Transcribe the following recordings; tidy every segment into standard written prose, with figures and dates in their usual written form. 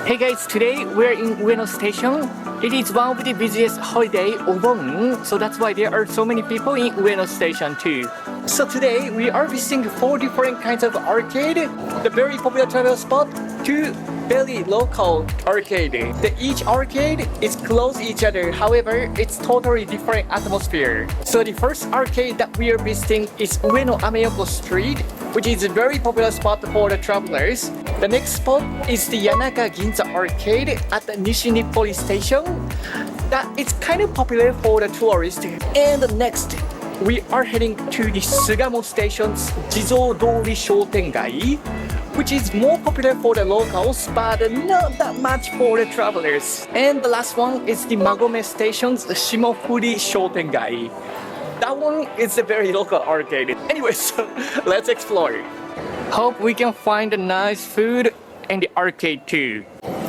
Hey guys, today we're in Ueno Station. It is one of the busiest holiday, Obon, so that's why there are so many people in Ueno Station too. So today we are visiting 4 different kinds of arcade, the very popular travel spot to very local arcade. Each arcade is close to each other, however, it's totally different atmosphere. So the first arcade that we are visiting is Ueno Ameyoko Street, which is a very popular spot for the travelers. The next spot is the Yanaka Ginza arcade at the Nishi Nippori station. That is kind of popular for the tourists. And next, we are heading to the Sugamo station's Jizodori Shotengai, which is more popular for the locals, but not that much for the travelers. And the last one is the Magome station's Shimofuri Shotengai. That one is a very local arcade. Anyway, so let's explore. Hope we can find a nice food in the arcade too.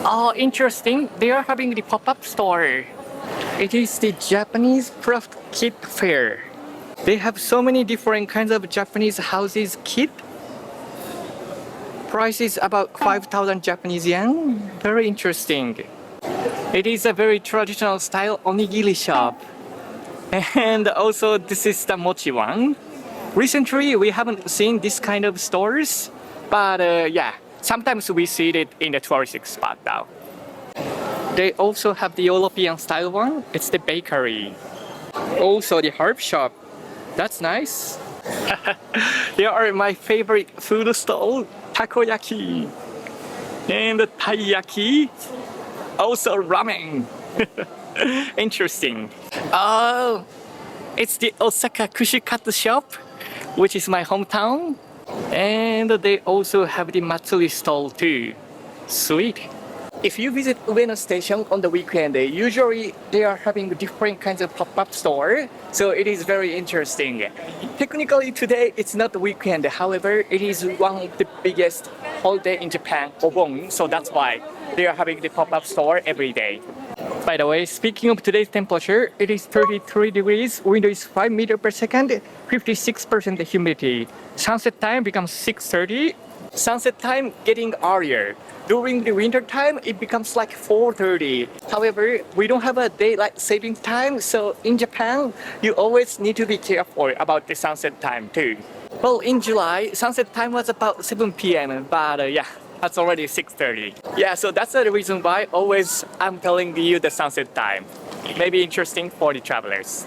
Oh, interesting. They are having the pop-up store. It is the Japanese craft kit fair. They have so many different kinds of Japanese houses kit. Price is about 5,000 Japanese yen. Very interesting. It is a very traditional style onigiri shop. And also this is the mochi one. Recently we haven't seen this kind of stores, but yeah, sometimes we see it in the touristic spot now. They also have the European style one. It's the bakery. Also the herb shop. That's nice. Here are my favorite food stall, takoyaki and taiyaki. Also ramen. Interesting. Oh, it's the Osaka Kushikatsu shop, which is my hometown. And they also have the Matsuri stall too. Sweet. If you visit Ueno Station on the weekend, usually they are having different kinds of pop-up store, so it is very interesting. Technically today it's not the weekend, however, it is one of the biggest holiday in Japan, Obon, so that's why they are having the pop-up store every day. By the way, speaking of today's temperature, it is 33 degrees, wind is 5 meters per second, 56% humidity. Sunset time becomes 6:30. Sunset time getting earlier. During the winter time, it becomes like 4:30. However, we don't have a daylight saving time, so in Japan, you always need to be careful about the sunset time too. Well, in July, sunset time was about 7 p.m., but yeah, that's already 6:30. Yeah, so that's the reason why always I'm telling you the sunset time. Maybe interesting for the travelers.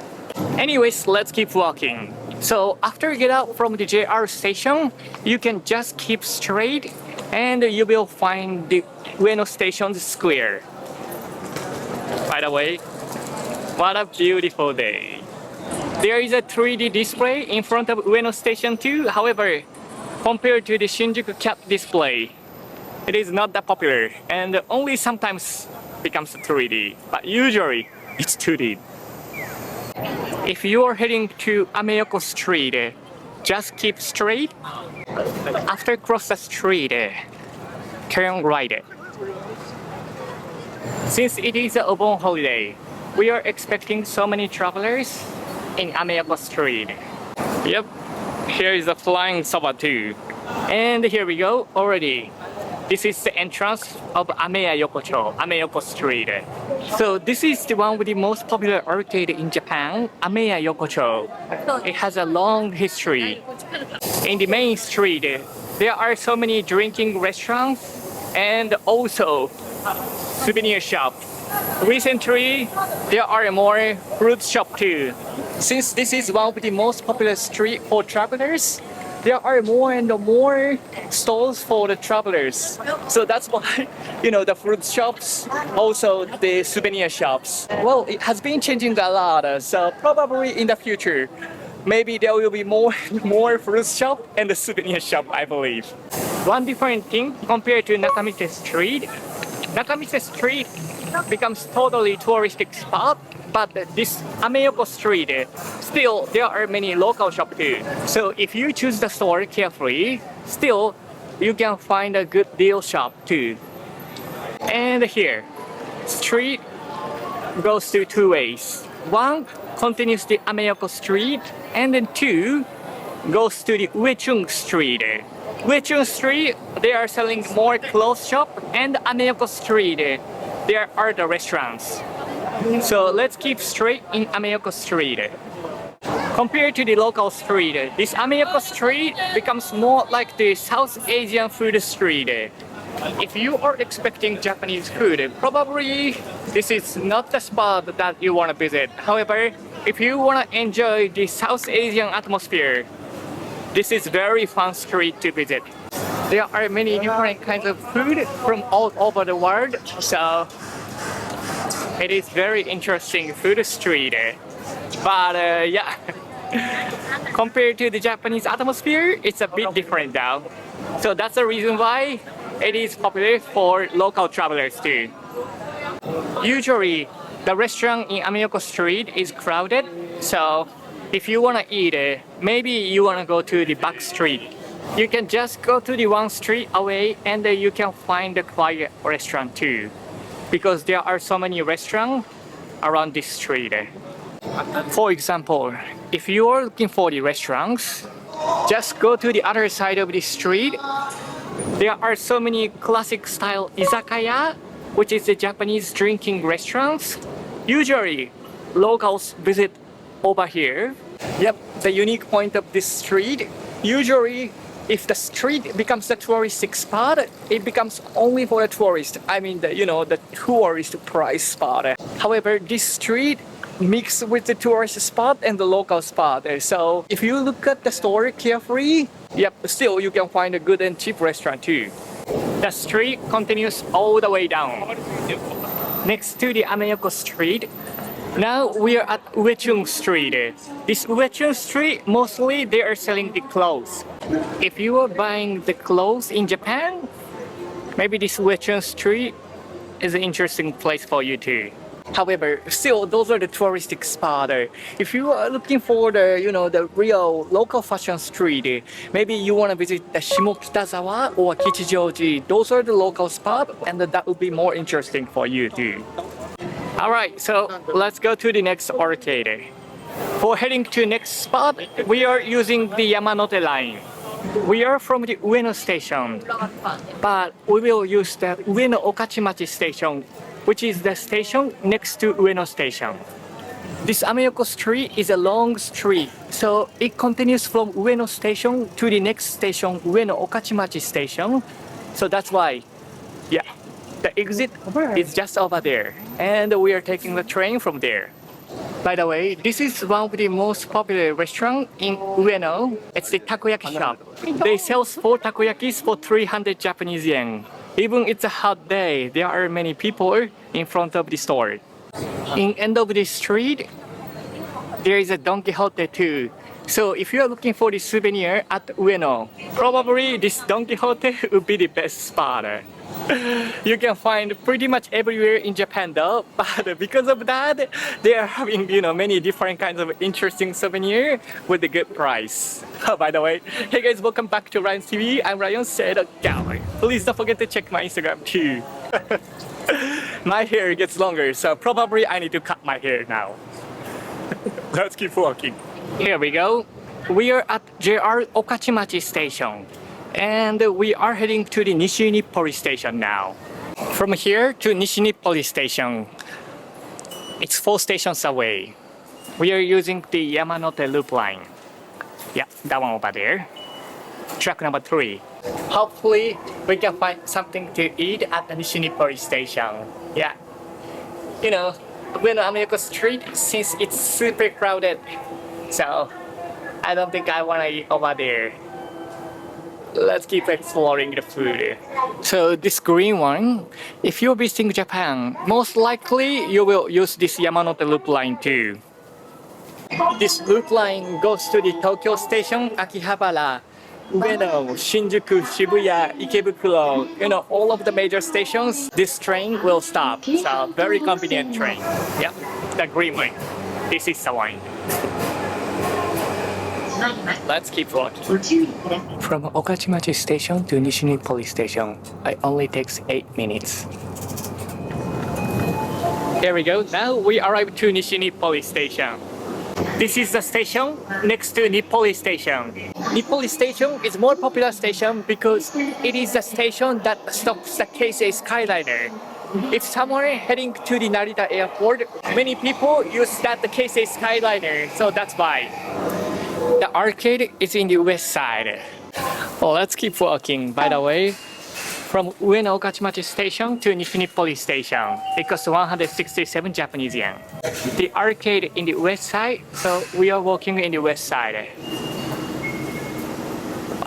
Anyways, let's keep walking. So after you get out from the JR station, you can just keep straight and you will find the Ueno Station's square. By the way, what a beautiful day. There is a 3D display in front of Ueno Station too. However, compared to the Shinjuku Cap display, it is not that popular and only sometimes becomes 3D, but usually it's 2D. If you are heading to Ameyoko Street, just keep straight. After cross the street, turn right. Since it is a Obon holiday, we are expecting so many travelers in Ameyoko Street. Yep, here is a flying soba too. And here we go already. This is the entrance of Ameya Yokocho, Ameyoko Street. So this is the one with the most popular arcade in Japan, Ameya Yokocho. It has a long history. In the main street, there are so many drinking restaurants and also souvenir shops. Recently, there are more fruit shops too. Since this is one of the most popular street for travelers, there are more and more stalls for the travelers. So that's why, the fruit shops, also the souvenir shops. Well, it has been changing a lot, so probably in the future, maybe there will be more fruit shop and the souvenir shop, I believe. One different thing compared to Nakamise Street, Nakamise Street becomes totally touristic spot, but this Ameyoko Street, still there are many local shops too. So if you choose the store carefully, still you can find a good deal shop too. And here, street goes to 2 ways. One continues the Ameyoko Street, and then 2 goes to the Uechung Street. Ueno Street, they are selling more clothes shop, and Ameyoko Street, there are the restaurants. So let's keep straight in Ameyoko Street. Compared to the local street, this Ameyoko Street becomes more like the South Asian food street. If you are expecting Japanese food, probably this is not the spot that you want to visit. However, if you want to enjoy the South Asian atmosphere, this is very fun street to visit. There are many different kinds of food from all over the world, so it is very interesting food street. But yeah, compared to the Japanese atmosphere, it's a bit different now. So that's the reason why it is popular for local travelers too. Usually, the restaurant in Ameyoko Street is crowded, so if you want to eat, maybe you want to go to the back street. You can just go to the one street away and you can find a quiet restaurant too. Because there are so many restaurants around this street. For example, if you are looking for the restaurants, just go to the other side of the street. There are so many classic style izakaya, which is the Japanese drinking restaurants. Usually, locals visit over here. Yep, the unique point of this street. Usually, if the street becomes the touristic spot, it becomes only for the tourists. I mean, the tourist price spot. However, this street mixed with the tourist spot and the local spot. So if you look at the store carefully, yep, still you can find a good and cheap restaurant too. The street continues all the way down. Next to the Ameyoko Street, now we are at Ueno Street. This Ueno Street, mostly they are selling the clothes. If you are buying the clothes in Japan, maybe this Ueno Street is an interesting place for you too. However, still, those are the touristic spots. If you are looking for the real local fashion street, maybe you want to visit the Shimokitazawa or Kichijoji. Those are the local spots, and that would be more interesting for you too. Alright, so let's go to the next arcade. For heading to next spot, we are using the Yamanote line. We are from the Ueno Station, but we will use the Ueno Okachimachi Station, which is the station next to Ueno Station. This Ameyoko Street is a long street, so it continues from Ueno Station to the next station, Ueno Okachimachi Station. So that's why, yeah, the exit is just over there, and we are taking the train from there. By the way, this is one of the most popular restaurants in Ueno. It's the takoyaki shop. They sell 4 takoyakis for 300 Japanese yen. Even it's a hot day, there are many people in front of the store. In end of the street, there is a Don Quixote too. So if you are looking for the souvenir at Ueno, probably this Don Quixote would be the best spot. You can find pretty much everywhere in Japan though, but because of that, they are having many different kinds of interesting souvenirs with a good price. Oh, by the way, hey guys, welcome back to Ryan's TV. I'm Rion said gallery. Please don't forget to check my Instagram too. My hair gets longer, so probably I need to cut my hair now. Let's keep walking. Here we go. We are at JR Okachimachi Station. And we are heading to the Nishi Nippori Station now. From here to Nishi Nippori Station, it's 4 stations away. We are using the Yamanote Loop line. Yeah, that one over there. Track number 3. Hopefully, we can find something to eat at the Nishi Nippori Station. Yeah. Ueno Ameyoko Street, since it's super crowded, so I don't think I want to eat over there. Let's keep exploring the food. So this green one, if you're visiting Japan, most likely you will use this Yamanote Loop line too. This loop line goes to the Tokyo Station, Akihabara, Ueno, Shinjuku, Shibuya, Ikebukuro, all of the major stations, this train will stop. So very convenient train. Yep, the green one. This is the one. Let's keep walking. From Okachimachi Station to Nishi Nippori Station, it only takes 8 minutes. Here we go. Now we arrived to Nishi Nippori Station. This is the station next to Nippori Station. Nippori Station is more popular station because it is the station that stops the Keisei Skyliner. If someone heading to the Narita airport, many people use that Keisei Skyliner, so that's why. The arcade is in the west side. Well, let's keep walking. By the way, from Ueno Station to Nishi Nippori Station, it costs 167 Japanese yen. The arcade in the west side, so we are walking in the west side.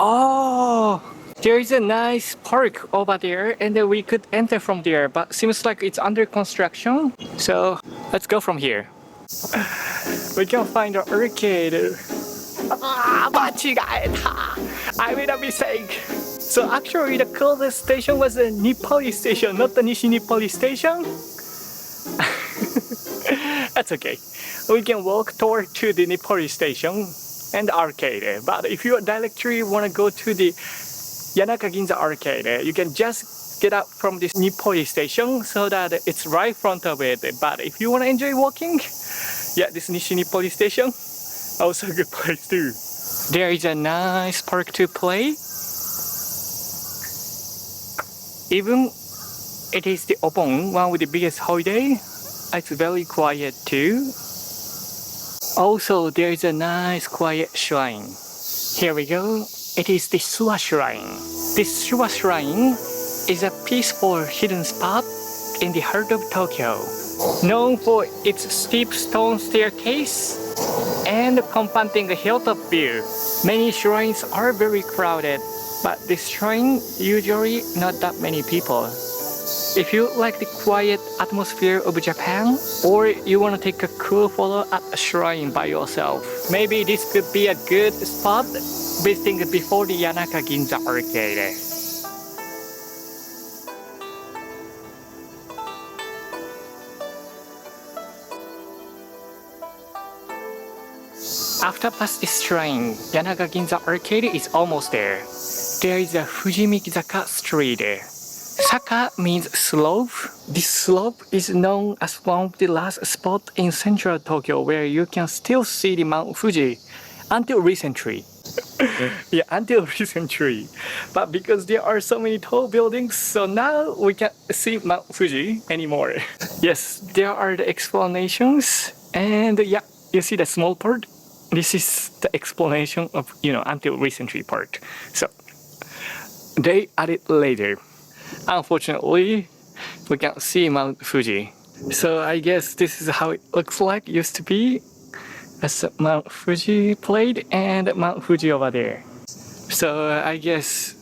Oh, there is a nice park over there, and then we could enter from there, but seems like it's under construction. So let's go from here. We can find an arcade. Ah, 間違えた. I made a mistake. So actually the closest station was the Nippori Station, not the Nishi Nippori Station. That's okay. We can walk toward to the Nippori Station and the arcade. But if you directly want to go to the Yanaka Ginza arcade, you can just get out from this Nippori Station so that it's right in front of it. But if you want to enjoy walking, yeah, this Nishi Nippori Station, also a good place too. There is a nice park to play. Even it is the Obon, one with the biggest holiday, it's very quiet too. Also, there is a nice quiet shrine. Here we go. It is the Suwa Shrine. This Suwa Shrine is a peaceful hidden spot in the heart of Tokyo. Known for its steep stone staircase and confronting a hilltop view. Many shrines are very crowded, but this shrine usually not that many people. If you like the quiet atmosphere of Japan, or you want to take a cool photo at a shrine by yourself, maybe this could be a good spot visiting before the Yanaka Ginza arcade. After past this shrine, Yanaka Ginza arcade is almost there. There is a Fujimikizaka street. Saka means slope. This slope is known as one of the last spots in central Tokyo where you can still see the Mount Fuji until recently. Yeah, until recently. But because there are so many tall buildings, so now we can't see Mount Fuji anymore. Yes, there are the explanations, and yeah, you see the small part. This is the explanation of, until recently part. So they added later. Unfortunately, we can't see Mount Fuji. So I guess this is how it looks like, used to be. As Mount Fuji played and Mount Fuji over there. So I guess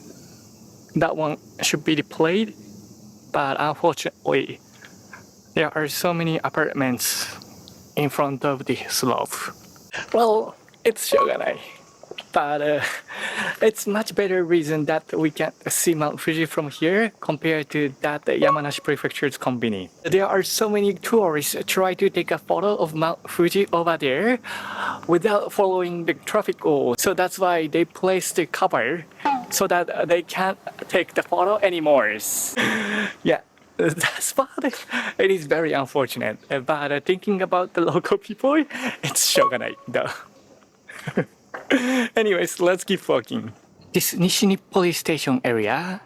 that one should be the played, but unfortunately, there are so many apartments in front of the slope. Well, it's shogunai. But it's much better reason that we can see Mount Fuji from here compared to that Yamanashi Prefecture's Konbini. There are so many tourists try to take a photo of Mount Fuji over there without following the traffic rules. So that's why they placed the cover so that they can't take the photo anymore. Yeah. That's part. It is very unfortunate. But thinking about the local people, it's shogunai though. Anyways, let's keep walking. This Nishi Nippori Station area,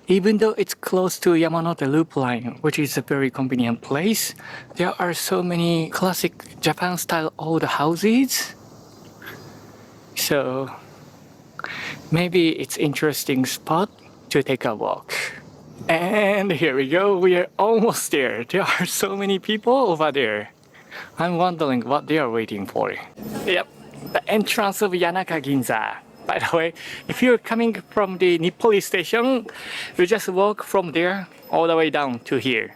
even though it's close to Yamanote Loop Line, which is a very convenient place, there are so many classic Japan-style old houses. So maybe it's interesting spot to take a walk. And here we go, we are almost there. There are so many people over there. I'm wondering what they are waiting for. Yep. The entrance of Yanaka Ginza. By the way, if you're coming from the Nippori Station, you just walk from there all the way down to here.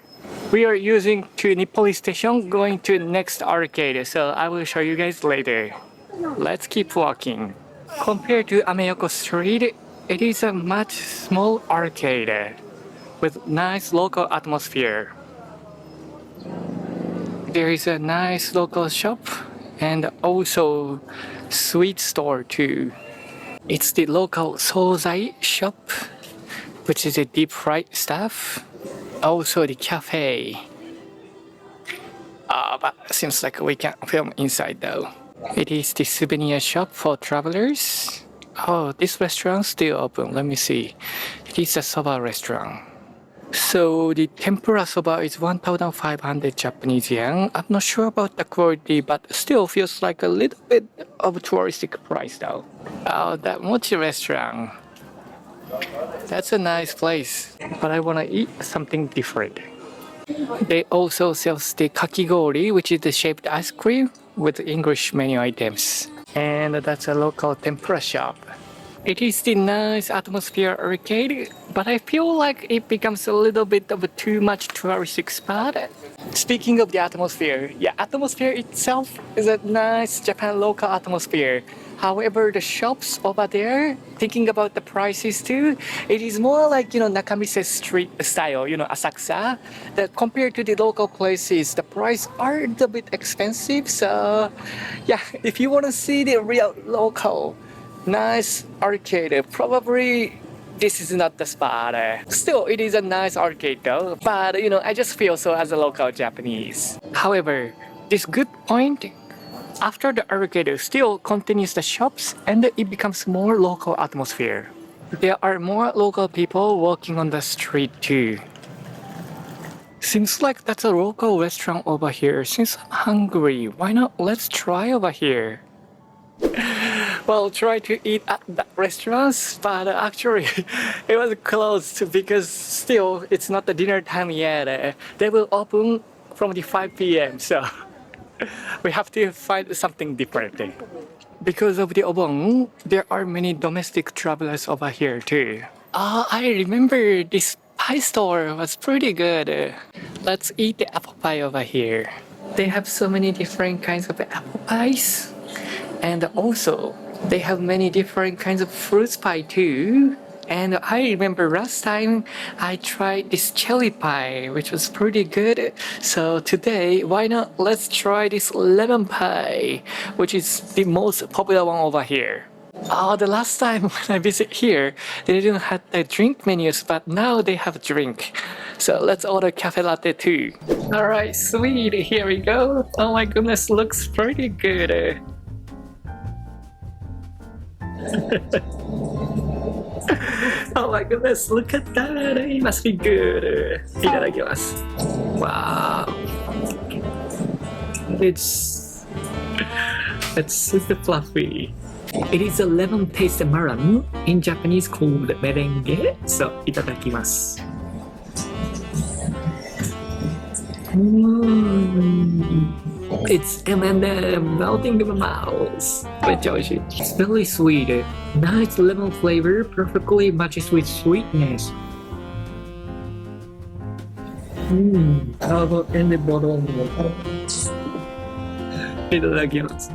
We are using to Nippori Station going to next arcade, so I will show you guys later. Let's keep walking. Compared to Ameyoko Street, it is a much small arcade with nice local atmosphere. There is a nice local shop and also sweet store too. It's the local sozai shop, which is a deep fried stuff. Also the cafe. But seems like we can't film inside though. It is the souvenir shop for travelers. Oh, this restaurant still open. Let me see. It is a soba restaurant. So the tempura soba is 1,500 Japanese yen. I'm not sure about the quality, but still feels like a little bit of a touristic price though. Oh, that mochi restaurant. That's a nice place, but I want to eat something different. They also sell the kakigori, which is the shaped ice cream with English menu items. And that's a local tempura shop. It is the nice atmosphere arcade, but I feel like it becomes a little bit of a too much touristic spot. Speaking of the atmosphere, yeah, atmosphere itself is a nice Japan local atmosphere. However, the shops over there, thinking about the prices too, it is more like, Nakamise street style, Asakusa. That compared to the local places, the price are a little bit expensive. So, yeah, if you want to see the real local, nice arcade, probably this is not the spot. Still, it is a nice arcade though, but I just feel so as a local Japanese. However, this good point, after the arcade still continues the shops and it becomes more local atmosphere. There are more local people walking on the street too. Seems like that's a local restaurant over here. Since I'm hungry, why not let's try over here? Well, try to eat at that restaurant, but actually it was closed because still it's not the dinner time yet. They will open from the 5 p.m. so we have to find something different. Because of the Obon, there are many domestic travelers over here too. I remember this pie store was pretty good. Let's eat the apple pie over here. They have so many different kinds of apple pies. And also, they have many different kinds of fruits pie too. And I remember last time I tried this cherry pie, which was pretty good. So today, why not let's try this lemon pie, which is the most popular one over here. The last time when I visit here, they didn't have the drink menus, but now they have drink. So let's order cafe latte too. Alright, sweet, here we go. Oh my goodness, looks pretty good. Oh my goodness, look at that! It must be good. いただきます. Wow. It's super fluffy. It is a lemon taste melon, in Japanese called Meringue. So, いただきます. It's M&M melting in my mouth. It's very sweet. Nice lemon flavor perfectly matches with sweetness. How about any bottle of water? いただきます.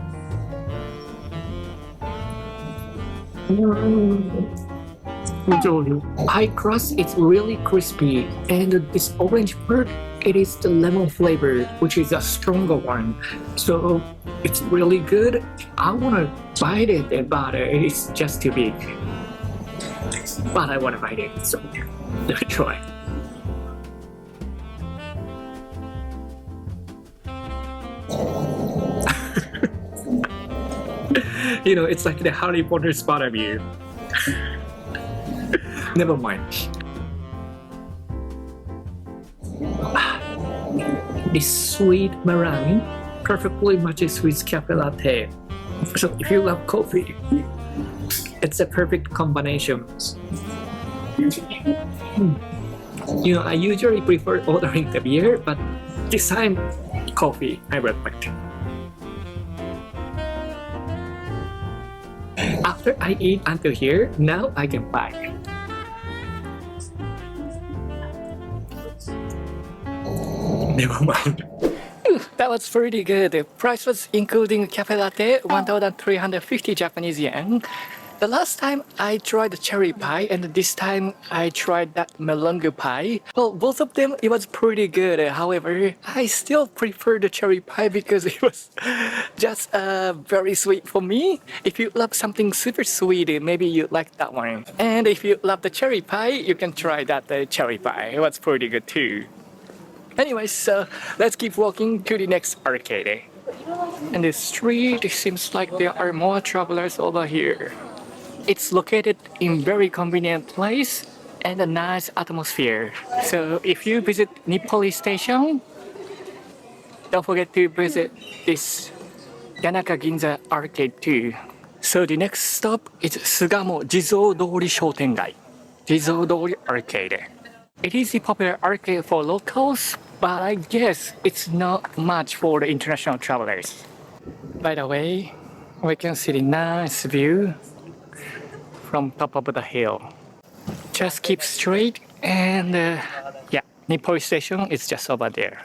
Pie crust is really crispy, and this orange part, it is the lemon flavor, which is a stronger one. So it's really good. I wanna bite it, but it is just too big. But I wanna bite it, so let me try. It's like the Harry Potter spot of you. Never mind. This sweet meringue perfectly matches with cafe latte. So if you love coffee, it's a perfect combination. I usually prefer ordering the beer, but this time, coffee, I recommend. After I eat until here, now I can buy. Never mind. That was pretty good. The price was including cafe latte, 1,350 Japanese yen. The last time I tried the cherry pie, and this time I tried that meringue pie. Well, both of them, it was pretty good. However, I still prefer the cherry pie because it was just very sweet for me. If you love something super sweet, maybe you like that one. And if you love the cherry pie, you can try that cherry pie. It was pretty good too. Anyways, so let's keep walking to the next arcade. And the street, it seems like there are more travelers over here. it's located in very convenient place and a nice atmosphere. So if you visit Nippori Station, don't forget to visit this Yanaka Ginza arcade too. So the next stop is Sugamo Jizodori Shotengai, Jizodori Arcade. It is the popular arcade for locals, but I guess it's not much for the international travelers. By the way, we can see the nice view from top of the hill. Just keep straight and yeah, Nippori Station is just over there.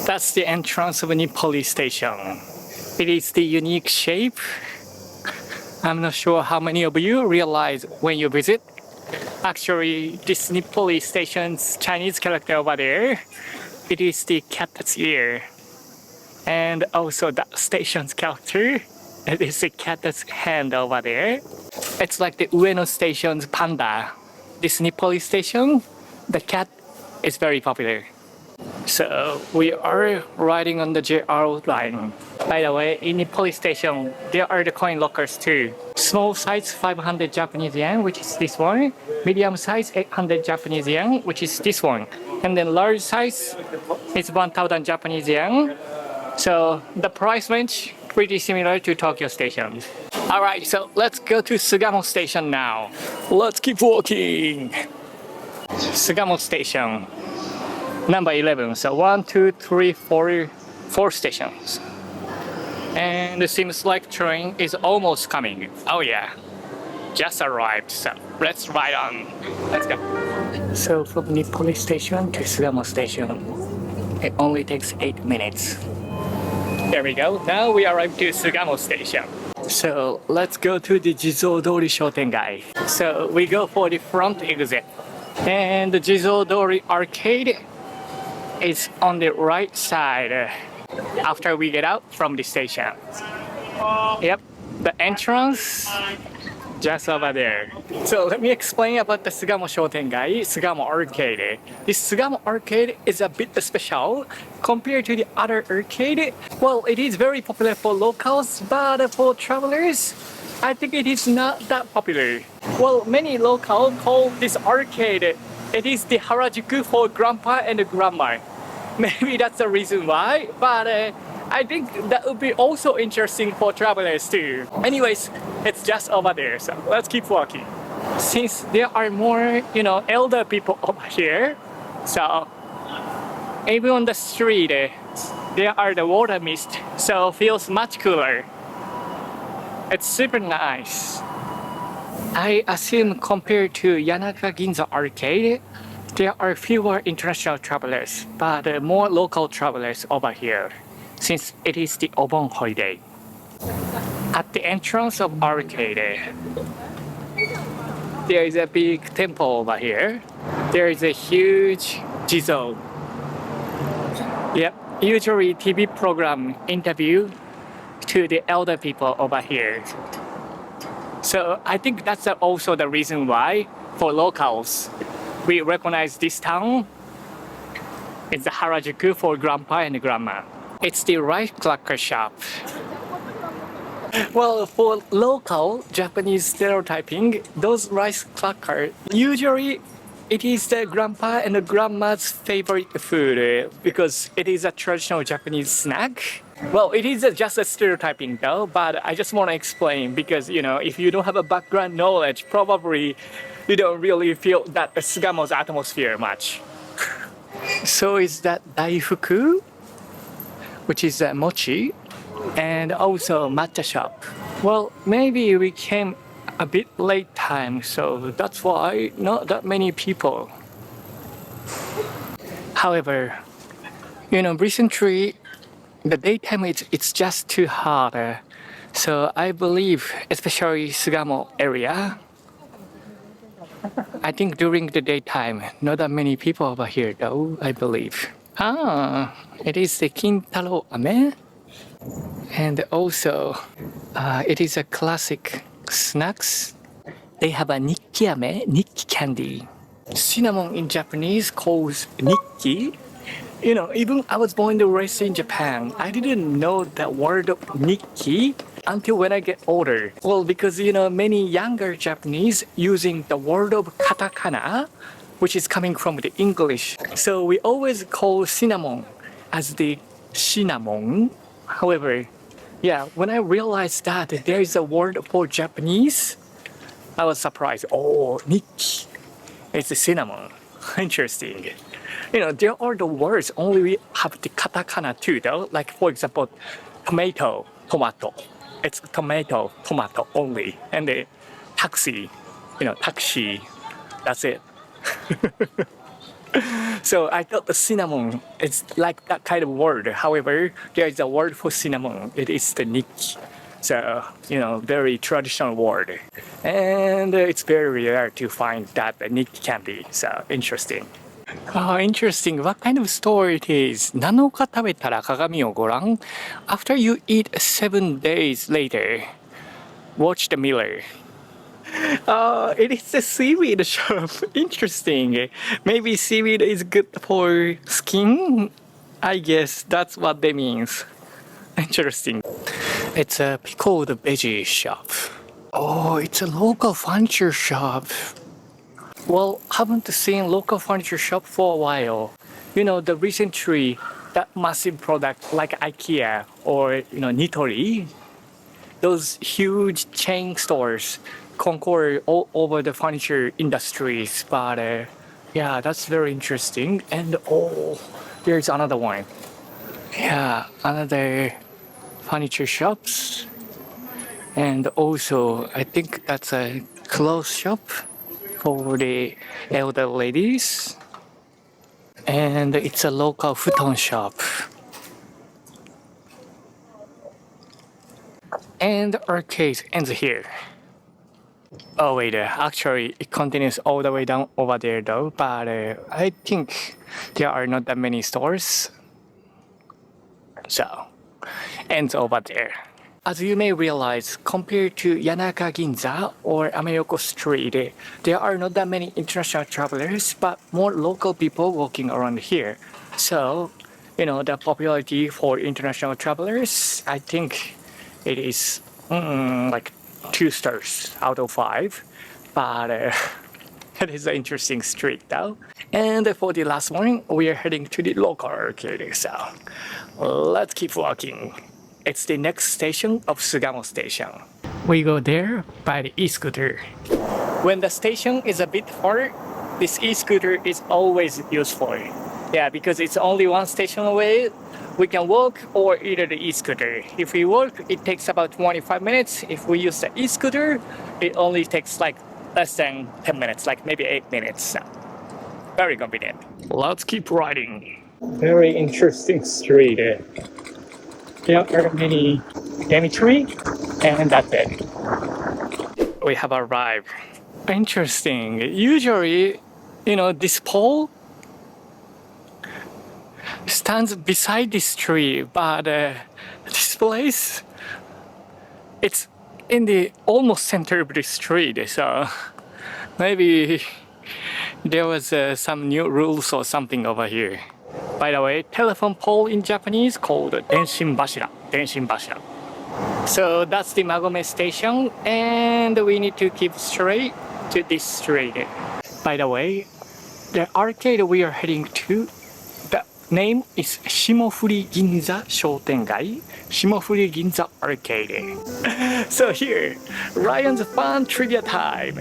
That's the entrance of Nippori Station. It is the unique shape. I'm not sure how many of you realize when you visit. Actually, this Nippori Station's Chinese character over there, it is the cat's ear. And also that station's character, it is the cat's hand over there. It's like the Ueno Station's panda. This Nippori Station, the cat is very popular. So we are riding on the JR line. By the way, in Nippori Station, there are the coin lockers too. Small size 500 Japanese yen, which is this one. Medium size 800 Japanese yen, which is this one. And then large size is 1000 Japanese yen. So the price range pretty similar to Tokyo Station. Alright, so let's go to Sugamo Station now. Let's keep walking. Sugamo Station. Number 11. So 1, 2, 3, 4 stations. And it seems like train is almost coming. Oh yeah, just arrived. So let's ride on. Let's go. So from Nippori Station to Sugamo Station, it only takes 8 minutes. There we go. Now we arrived to Sugamo Station. So let's go to the Jizodori Shotengai. So we go for the front exit. And the Jizodori arcade is on the right side after we get out from the station. Yep, the entrance just over there. So let me explain about the Sugamo Shotengai, Sugamo Arcade. This Sugamo Arcade is a bit special compared to the other arcade. Well, it is very popular for locals, but for travelers, I think it is not that popular. Well, many locals call this arcade, it is the Harajuku for grandpa and grandma. Maybe that's the reason why, but I think that would be also interesting for travelers too. Anyways, it's just over there, so let's keep walking. Since there are more, elder people over here, so even on the street, there are the water mist, so it feels much cooler. It's super nice. I assume compared to Yanaka Ginza Arcade, there are fewer international travelers, but more local travelers over here, since it is the Obon holiday. At the entrance of arcade, there is a big temple over here. There is a huge Jizo. Yep, usually TV program interview to the elder people over here. So I think that's also the reason why, for locals, we recognize this town. It's the Harajuku for grandpa and grandma. It's the rice cracker shop. Well, for local Japanese stereotyping, those rice crackers, usually it is the grandpa and the grandma's favorite food because it is a traditional Japanese snack. Well, it is just a stereotyping though, but I just want to explain because, if you don't have a background knowledge, probably you don't really feel that Sugamo's atmosphere much. So is that daifuku, which is mochi, and also matcha shop. Well, maybe we came a bit late time, so that's why not that many people. However, recently the daytime it's just too hot, so I believe, especially Sugamo area, I think during the daytime, not that many people over here though, I believe. It is the Kintaro Ame. And also, it is a classic snacks. They have a Nikki Ame, Nikki candy. Cinnamon in Japanese calls Nikki. Even I was born and raised in Japan, I didn't know the word of Nikki until when I get older. Well, because many younger Japanese using the word of katakana, which is coming from the English. So we always call cinnamon as the cinnamon. However, yeah, when I realized that there is a word for Japanese, I was surprised. Oh, Nikki. It's a cinnamon. Interesting. There are the words, only we have the katakana too, though. Like, for example, tomato. It's tomato only. And the taxi, taxi. That's it. So I thought the cinnamon is like that kind of word. However, there is a word for cinnamon. It is the nikki. So, very traditional word. And it's very rare to find that nikki candy. So, interesting. Oh, interesting. What kind of story it is? 7日食べたら鏡をご覧 After you eat 7 days later, watch the mirror. It is a seaweed shop. Interesting. Maybe seaweed is good for skin? I guess that's what that means. Interesting. It's a pickled veggie shop. Oh, it's a local furniture shop. Well, haven't seen local furniture shop for a while. The recently, that massive product like IKEA or, Nippori, those huge chain stores conquer all over the furniture industries. But yeah, that's very interesting. And there's another one. Yeah, another furniture shops. And also, I think that's a clothes shop for the elder ladies. And it's a local futon shop. And the arcade ends here. Oh wait, actually it continues all the way down over there though, but I think there are not that many stores. So, ends over there. As you may realize, compared to Yanaka Ginza or Ameyoko Street, there are not that many international travelers, but more local people walking around here. So, the popularity for international travelers, I think it is like 2 stars out of 5. But it is an interesting street though. And for the last one, we are heading to the local arcade. So, let's keep walking. It's the next station of Sugamo Station. We go there by the e-scooter. When the station is a bit far, this e-scooter is always useful. Yeah, because it's only one station away. We can walk or either the e-scooter. If we walk, it takes about 25 minutes. If we use the e-scooter, it only takes like less than 10 minutes, like maybe 8 minutes. So, very convenient. Let's keep riding. Very interesting street. There are many dormitory, and that's it. We have arrived. Interesting. Usually, this pole stands beside this tree, but this place, it's in the almost center of the street. So maybe there was some new rules or something over here. By the way, telephone pole in Japanese called denshin bashira. So that's the Magome station, and we need to keep straight to this street. By the way, the arcade we are heading to, the name is Shimofuri Ginza Shotengai, Shimofuri Ginza Arcade. So here, Ryan's fun trivia time.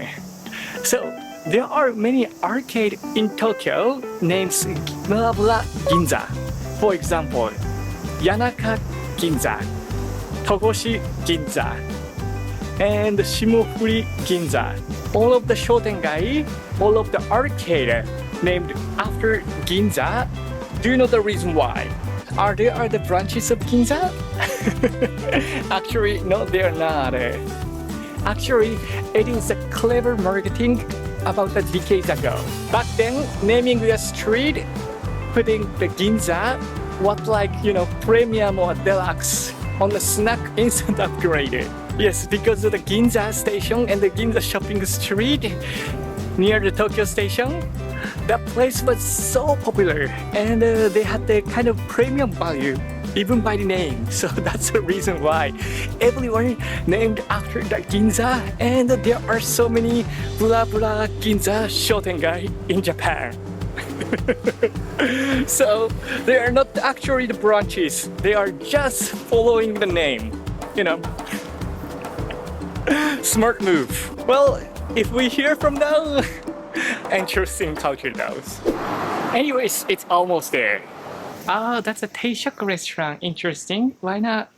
So there are many arcade in Tokyo names blah blah Ginza. For example, Yanaka Ginza, Togoshi Ginza, and Shimofuri Ginza. All of the shotengai, all of the arcade named after Ginza. Do you know the reason why? Are there the branches of Ginza? Actually, no, they are not. Actually, it is a clever marketing about a decade ago. Back then, naming the street, putting the Ginza was like, premium or deluxe on the snack instant upgrade. Yes, because of the Ginza station and the Ginza shopping street near the Tokyo station, that place was so popular and they had the kind of premium value. even by the name. So that's the reason why everyone named after the Ginza, and there are so many blah blah Ginza Shotengai in Japan. So they are not actually the branches, they are just following the name, you know. Smart move. Well, if we hear from now, interesting culture those. Anyways, it's almost there. Ah, that's a Teishoku restaurant. Interesting. Why not?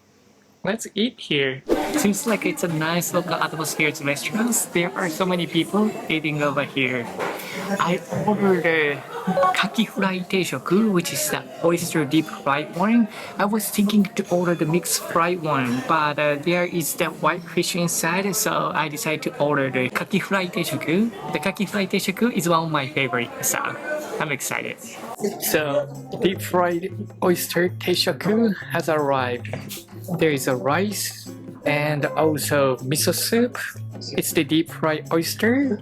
Let's eat here. Seems like it's a nice local atmosphere's restaurant. There are so many people eating over here. I ordered a kaki fry teishoku, which is the oyster deep fried one. I was thinking to order the mixed fried one, but there is the white fish inside, so I decided to order the kaki fry teishoku. The kaki fry teishoku is one of my favorites, so I'm excited. So, deep fried oyster teishoku has arrived. There is a rice and also miso soup. It's the deep fried oyster,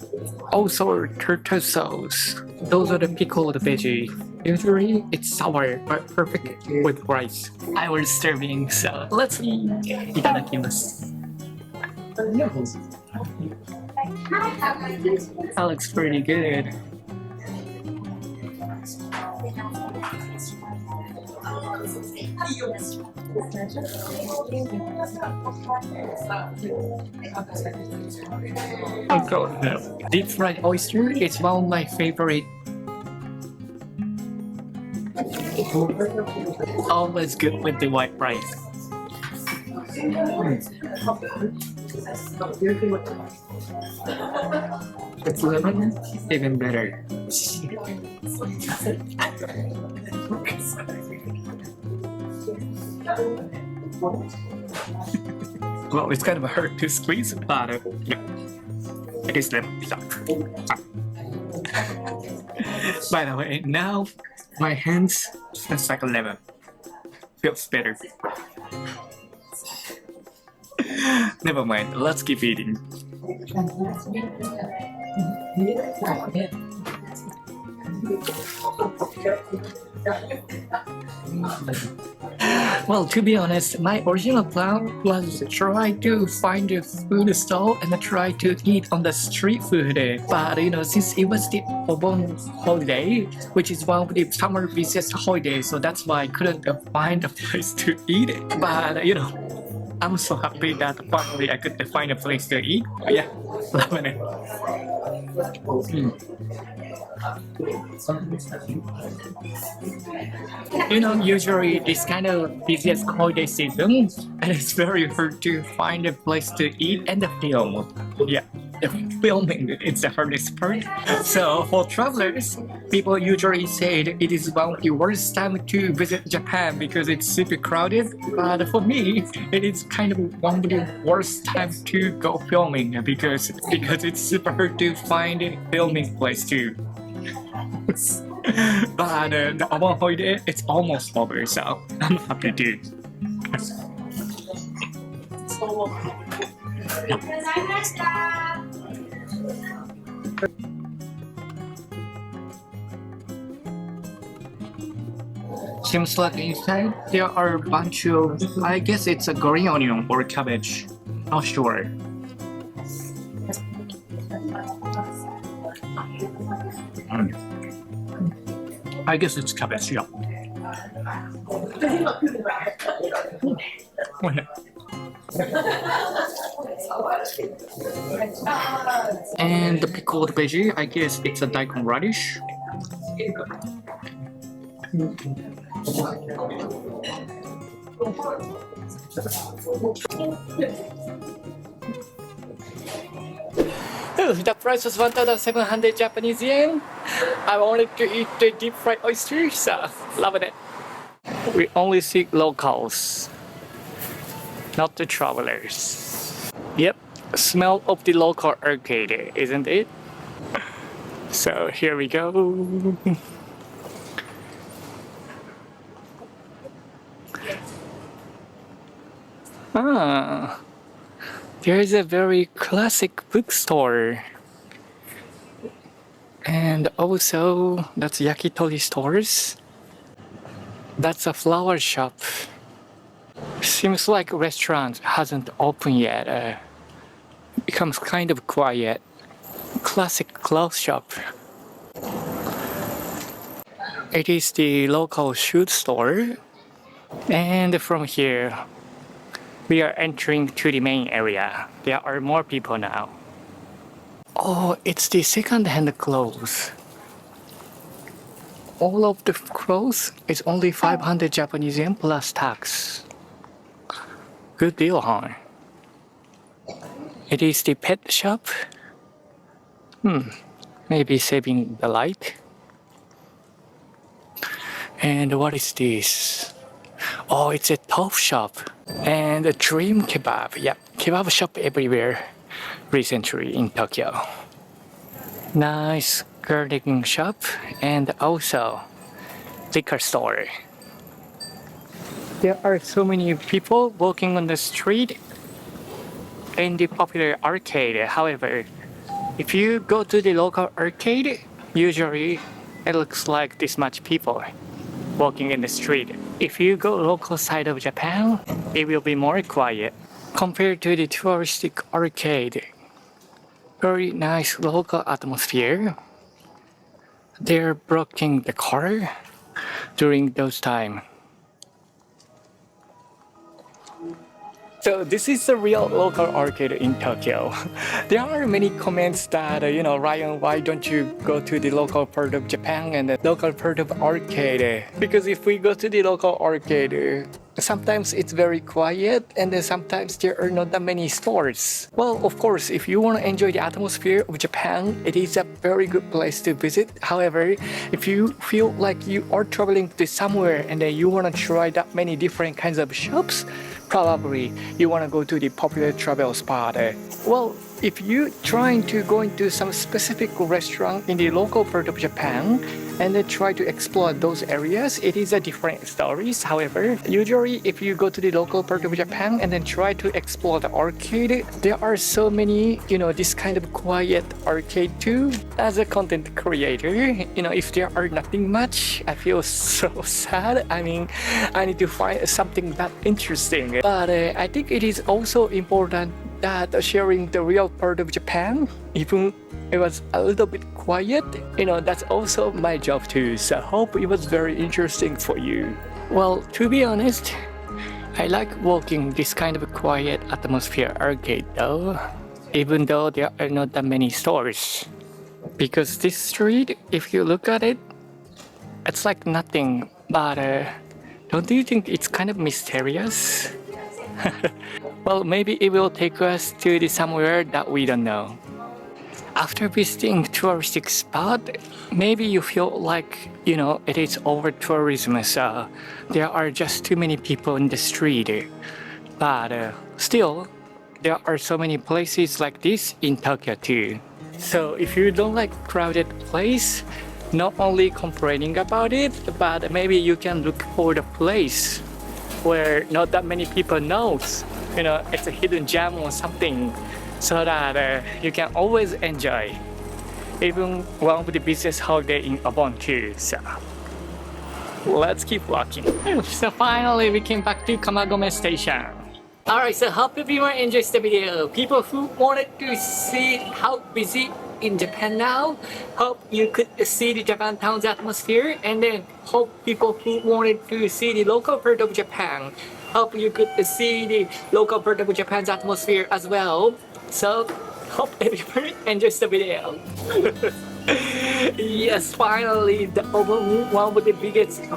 also turtle sauce. Those are the pickled veggie. Usually it's sour but perfect with rice. I was starving, so let's eat. Itadakimasu. That looks pretty good. Deep fried oyster is one of my favorite. Always good with the white rice. It's lemon, even better. Well, it's kind of hard to squeeze, but yeah, it is lemon. By the way, now my hands smells like a lemon. Feels better. Never mind, let's keep eating. Well, to be honest, my original plan was to try to find a food stall and try to eat on the street food. But you know, since it was the Obon holiday, which is one of the summer busiest holidays, so that's why I couldn't find a place to eat it. But you know, I'm so happy that finally I could find a place to eat. But yeah, loving it. You know, usually this kind of busiest holiday season, and it's very hard to find a place to eat and film. Yeah, the filming is the hardest part. So for travelers, people usually say it is one of the worst time to visit Japan because it's super crowded. But for me, it is kind of one of the worst time to go filming because it's super hard to find a filming place too. But the Obon holiday, it's almost over, so I'm happy too. Seems like inside there are a bunch of, I guess it's a green onion or cabbage. Not sure. I guess it's cabbage, yeah. And the pickled veggie, I guess it's a daikon radish. The price was 1,700 Japanese yen. I wanted to eat the deep fried oysters, so loving it. We only seek locals, not the travelers. Yep, smell of the local arcade, isn't it? So here we go. Ah, there is a very classic bookstore. And also, that's yakitori stores. That's a flower shop. Seems like restaurant hasn't opened yet. Becomes kind of quiet. Classic clothes shop. It is the local shoe store. And from here, we are entering to the main area. There are more people now. Oh, it's the second-hand clothes. All of the clothes is only 500 Japanese yen plus tax. Good deal, huh? It is the pet shop. Maybe saving the light. And what is this? Oh, it's a tofu shop. And a dream kebab. Yeah, kebab shop everywhere recently in Tokyo. Nice gardening shop and also liquor store. There are so many people walking on the street in the popular arcade. However, if you go to the local arcade, usually it looks like this much people walking in the street. If you go local side of Japan, it will be more quiet compared to the touristic arcade. Very nice local atmosphere. They're blocking the car during those time. So this is the real local arcade in Tokyo. There are many comments that, Rion, why don't you go to the local part of Japan and the local part of arcade? Because if we go to the local arcade, sometimes it's very quiet and then sometimes there are not that many stores. Well, of course, if you want to enjoy the atmosphere of Japan, it is a very good place to visit. However, if you feel like you are traveling to somewhere and then you want to try that many different kinds of shops, probably you want to go to the popular travel spot. Well, if you're trying to go into some specific restaurant in the local part of Japan and then try to explore those areas, it is a different stories. However, usually if you go to the local part of Japan and then try to explore the arcade, there are so many, this kind of quiet arcade too. As a content creator, if there are nothing much, I feel so sad. I mean, I need to find something that interesting. But I think it is also important that sharing the real part of Japan, even it was a little bit quiet, that's also my job too. So I hope it was very interesting for you. Well, to be honest, I like walking this kind of quiet atmosphere arcade though, even though there are not that many stores. Because this street, if you look at it, it's like nothing, but don't you think it's kind of mysterious? Well, maybe it will take us to the somewhere that we don't know. After visiting touristic spot, maybe you feel like, it is over tourism, so there are just too many people in the street. But still, there are so many places like this in Tokyo too. So if you don't like crowded place, not only complaining about it, but maybe you can look for the place where not that many people knows. It's a hidden gem or something, so that you can always enjoy. Even one of the busiest holiday in Obon too. So let's keep walking. So finally we came back to Kamagome Station. Alright, so hope everyone enjoys the video. People who wanted to see how busy in Japan now, hope you could see the Japan town's atmosphere, and then hope people who wanted to see the local part of Japan, hope you could see the local part of Japan's atmosphere as well. So hope everyone enjoys the video. Yes, finally the Obon, one of the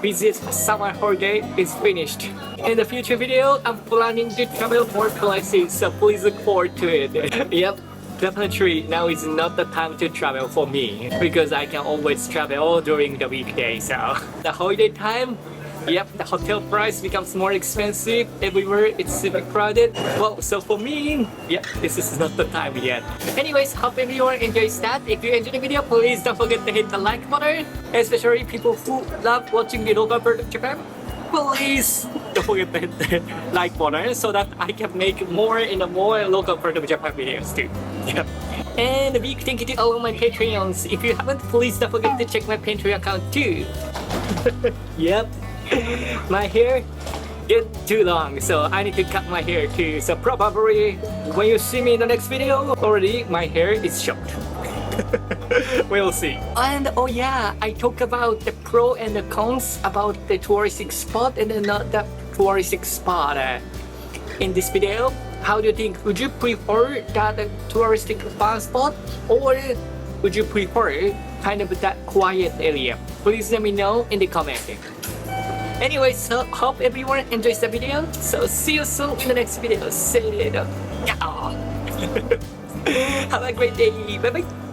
busiest summer holiday, is finished. In the future video, I'm planning to travel more places, so please look forward to it. Yep. Definitely now is not the time to travel for me, because I can always travel during the weekday. So the holiday time, yep, the hotel price becomes more expensive everywhere. It's super crowded. Well, so for me, yep, this is not the time yet. Anyways, hope everyone enjoys that. If you enjoyed the video, please don't forget to hit the like button, especially people who love watching the local part of Japan. Please don't forget to hit the like button so that I can make more and more local part of Japan videos too. Yep. And a big thank you to all of my Patreons. If you haven't, please don't forget to check my Patreon account too. Yep. My hair get too long, so I need to cut my hair too. So probably when you see me in the next video, already my hair is short. We'll see. And oh yeah, I talk about the pro and the cons about the touristic spot and not the touristic spot in this video. How do you think? Would you prefer that touristic fun spot, or would you prefer kind of that quiet area? Please let me know in the comment. Anyway, so hope everyone enjoys the video. So see you soon in the next video. See you later. Have a great day. Bye bye.